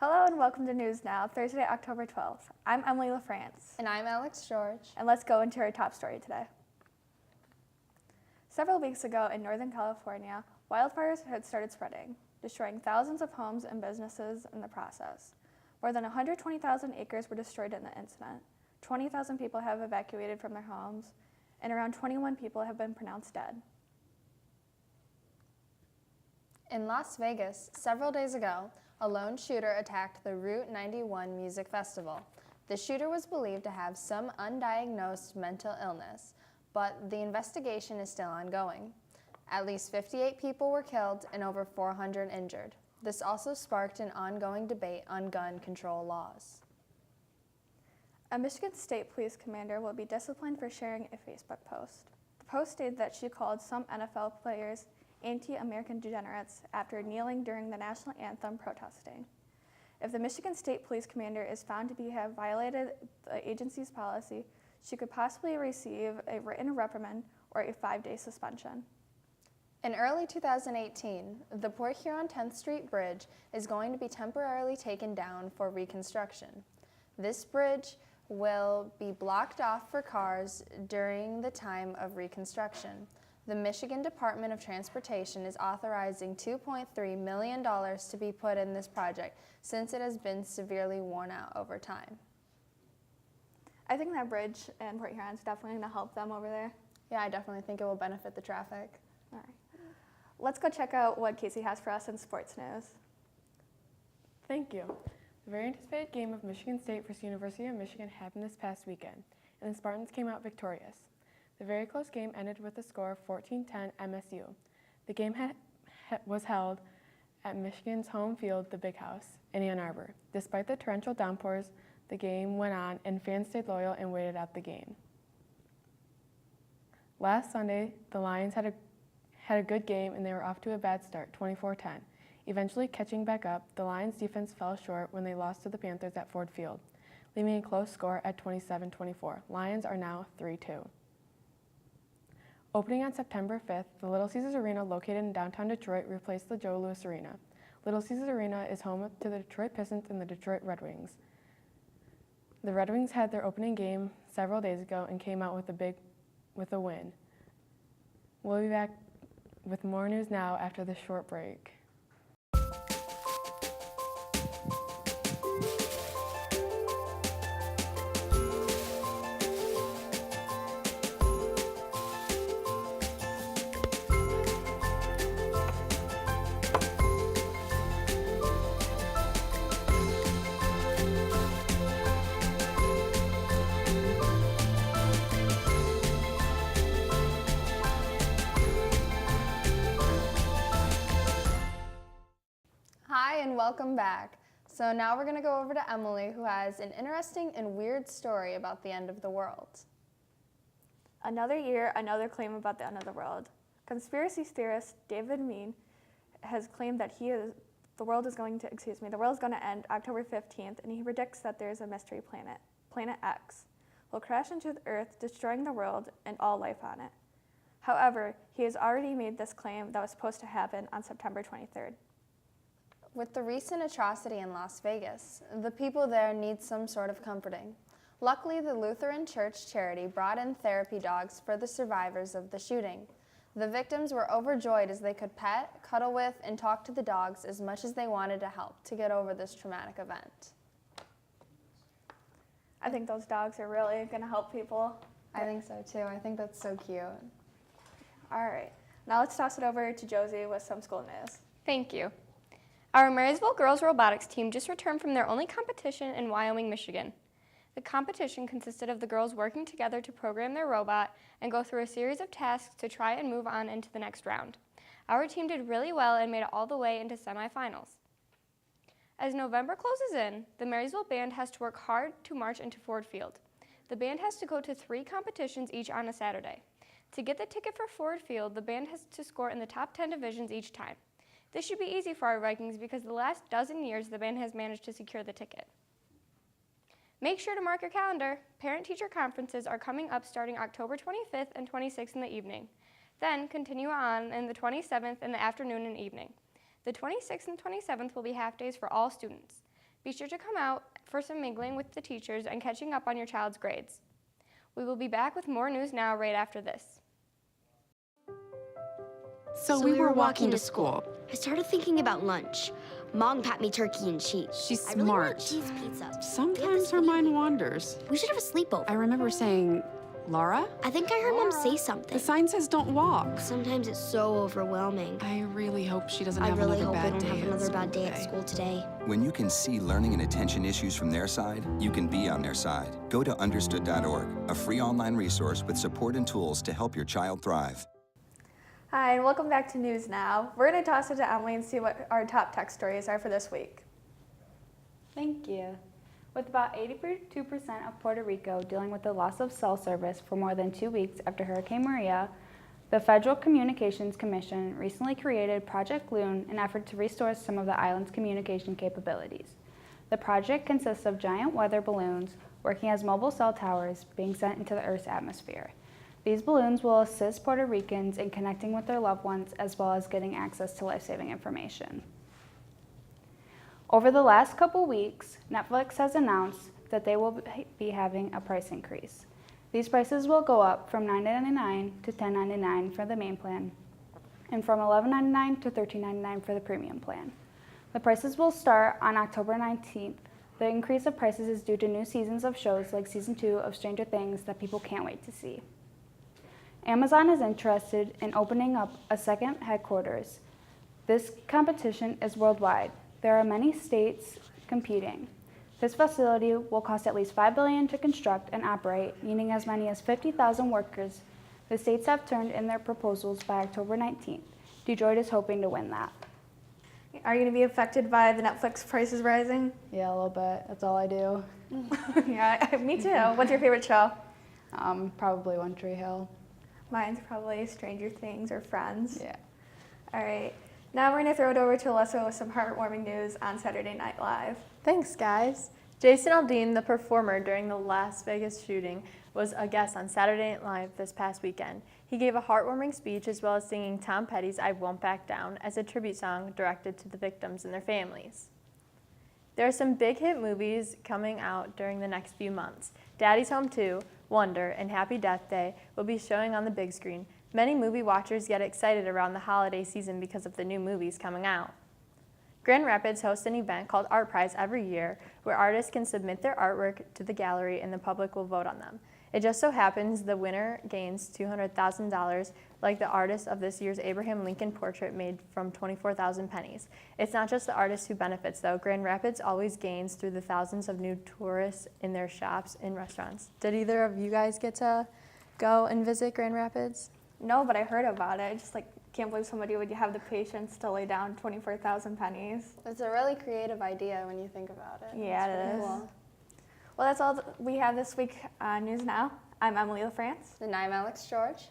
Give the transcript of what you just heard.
Hello and welcome to News Now, Thursday, October 12th. I'm Emily LaFrance. And I'm Alex George. And let's go into our top story today. Several weeks ago in Northern California, wildfires had started spreading, destroying thousands of homes and businesses in the process. More than 120,000 acres were destroyed in the incident. 20,000 people have evacuated from their homes, and around 21 people have been pronounced dead. In Las Vegas, several days ago, a lone shooter attacked the Route 91 Music Festival. The shooter was believed to have some undiagnosed mental illness, but the investigation is still ongoing. At least 58 people were killed and over 400 injured. This also sparked an ongoing debate on gun control laws. A Michigan State Police commander will be disciplined for sharing a Facebook post. The post stated that she called some NFL players anti-American degenerates after kneeling during the national anthem protesting. If the Michigan State Police commander is found to have violated the agency's policy, she could possibly receive a written reprimand or a 5-day suspension. In early 2018, the Port Huron 10th Street Bridge is going to be temporarily taken down for reconstruction. This bridge will be blocked off for cars during the time of reconstruction. The Michigan Department of Transportation is authorizing $2.3 million to be put in this project since it has been severely worn out over time. I think that bridge in Port Huron is definitely going to help them over there. Yeah, I definitely think it will benefit the traffic. All right. Let's go check out what Casey has for us in sports news. Thank you. The very anticipated game of Michigan State versus University of Michigan happened this past weekend, and the Spartans came out victorious. The very close game ended with a score of 14-10 MSU. The game was held at Michigan's home field, the Big House, in Ann Arbor. Despite the torrential downpours, the game went on, and fans stayed loyal and waited out the game. Last Sunday, the Lions had a good game, and they were off to a bad start, 24-10. Eventually catching back up, the Lions' defense fell short when they lost to the Panthers at Ford Field, leaving a close score at 27-24. Lions are now 3-2. Opening on September 5th, the Little Caesars Arena located in downtown Detroit replaced the Joe Louis Arena. Little Caesars Arena is home to the Detroit Pistons and the Detroit Red Wings. The Red Wings had their opening game several days ago and came out with a win. We'll be back with more news now after this short break. Hi and welcome back. So now we're going to go over to Emily, who has an interesting and weird story about the end of the world. Another year, another claim about the end of the world. Conspiracy theorist David Mean has claimed that the world is going to end October 15th, and he predicts that there is a mystery planet, Planet X, will crash into the Earth, destroying the world and all life on it. However, he has already made this claim that was supposed to happen on September 23rd. With the recent atrocity in Las Vegas, the people there need some sort of comforting. Luckily, the Lutheran Church charity brought in therapy dogs for the survivors of the shooting. The victims were overjoyed as they could pet, cuddle with, and talk to the dogs as much as they wanted to help to get over this traumatic event. I think those dogs are really going to help people. I think so too. I think that's so cute. All right. Now let's toss it over to Josie with some school news. Thank you. Our Marysville girls robotics team just returned from their only competition in Wyoming, Michigan. The competition consisted of the girls working together to program their robot and go through a series of tasks to try and move on into the next round. Our team did really well and made it all the way into semifinals. As November closes in, the Marysville band has to work hard to march into Ford Field. The band has to go to 3 competitions each on a Saturday. To get the ticket for Ford Field, the band has to score in the top 10 divisions each time. This should be easy for our Vikings because the last dozen years the band has managed to secure the ticket. Make sure to mark your calendar. Parent-teacher conferences are coming up starting October 25th and 26th in the evening. Then continue on in the 27th in the afternoon and evening. The 26th and 27th will be half days for all students. Be sure to come out for some mingling with the teachers and catching up on your child's grades. We will be back with more news now right after this. So we were walking to school. I started thinking about lunch. Mom packed me turkey and cheese. She's I really want smart. cheese pizza. We have Sometimes this her video mind game. wanders. We should have a sleepover. I remember saying, Laura? I think I heard Mom say something. The sign says don't walk. Sometimes it's so overwhelming. I really hope she doesn't I have really another hope I bad don't day have at another school bad day at today. school today. When you can see learning and attention issues from their side, you can be on their side. Go to understood.org, a free online resource with support and tools to help your child thrive. Hi, and welcome back to News Now. We're going to toss it to Emily and see what our top tech stories are for this week. Thank you. With about 82% of Puerto Rico dealing with the loss of cell service for more than 2 weeks after Hurricane Maria, the Federal Communications Commission recently created Project Loon in an effort to restore some of the island's communication capabilities. The project consists of giant weather balloons working as mobile cell towers being sent into the Earth's atmosphere. These balloons will assist Puerto Ricans in connecting with their loved ones as well as getting access to life-saving information. Over the last couple weeks, Netflix has announced that they will be having a price increase. These prices will go up from $9.99 to $10.99 for the main plan, and from $11.99 to $13.99 for the premium plan. The prices will start on October 19th. The increase of prices is due to new seasons of shows like Season 2 of Stranger Things that people can't wait to see. Amazon is interested in opening up a second headquarters. This competition is worldwide. There are many states competing. This facility will cost at least $5 billion to construct and operate, needing as many as 50,000 workers. The states have turned in their proposals by October 19th. Detroit is hoping to win that. Are you going to be affected by the Netflix prices rising? Yeah, a little bit. That's all I do. Yeah, me too. What's your favorite show? Probably One Tree Hill. Mine's probably Stranger Things or Friends. Yeah. All right. Now we're going to throw it over to Alyssa with some heartwarming news on Saturday Night Live. Thanks, guys. Jason Aldean, the performer during the Las Vegas shooting, was a guest on Saturday Night Live this past weekend. He gave a heartwarming speech as well as singing Tom Petty's I Won't Back Down as a tribute song directed to the victims and their families. There are some big hit movies coming out during the next few months. Daddy's Home 2, Wonder, and Happy Death Day will be showing on the big screen. Many movie watchers get excited around the holiday season because of the new movies coming out. Grand Rapids hosts an event called Art Prize every year where artists can submit their artwork to the gallery and the public will vote on them. It just so happens the winner gains $200,000 like the artist of this year's Abraham Lincoln portrait made from 24,000 pennies. It's not just the artist who benefits though. Grand Rapids always gains through the thousands of new tourists in their shops and restaurants. Did either of you guys get to go and visit Grand Rapids? No, but I heard about it. I just can't believe somebody would have the patience to lay down 24,000 pennies. It's a really creative idea when you think about it. Yeah, It's it pretty is. cool. Well, that's all we have this week on News Now. I'm Emily LaFrance. And I'm Alex George.